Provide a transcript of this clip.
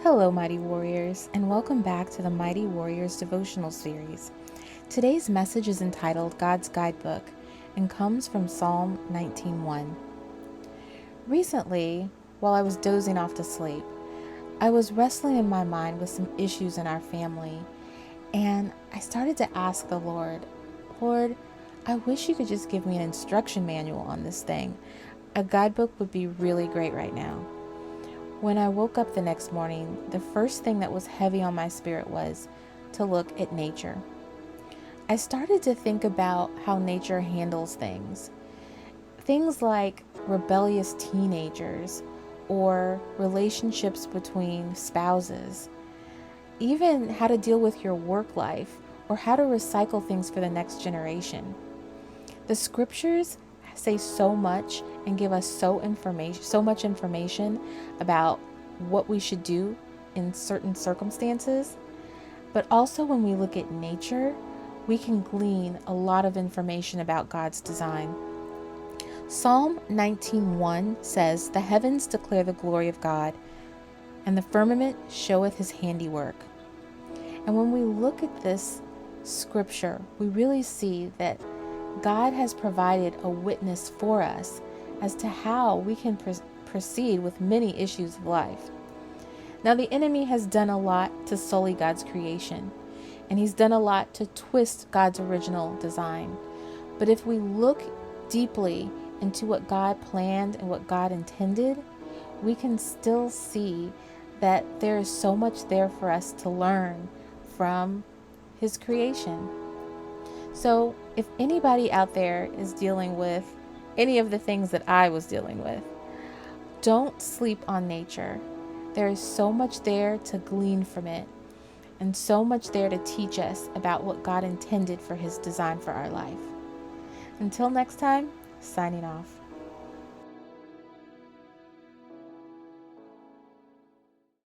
Hello, Mighty Warriors, and welcome back to the Mighty Warriors Devotional series. Today's message is entitled God's Guidebook and comes from Psalm 19:1. Recently, while I was dozing off to sleep, I was wrestling in my mind with some issues in our family, and I started to ask the Lord, I wish you could just give me an instruction manual on this thing. A guidebook would be really great right now. When I woke up the next morning, the first thing that was heavy on my spirit was to look at nature. I started to think about how nature handles things. Things like rebellious teenagers or relationships between spouses, even how to deal with your work life or how to recycle things for the next generation. The scriptures say so much and give us so much information about what we should do in certain circumstances. But also when we look at nature, we can glean a lot of information about God's design. Psalm 19:1 says, "The heavens declare the glory of God, and the firmament showeth his handiwork." And when we look at this scripture, we really see that God has provided a witness for us as to how we can proceed with many issues of life. Now, the enemy has done a lot to sully God's creation, and he's done a lot to twist God's original design. But if we look deeply into what God planned and what God intended, we can still see that there is so much there for us to learn from his creation. So if anybody out there is dealing with any of the things that I was dealing with, don't sleep on nature. There is so much there to glean from it, and so much there to teach us about what God intended for his design for our life. Until next time, signing off.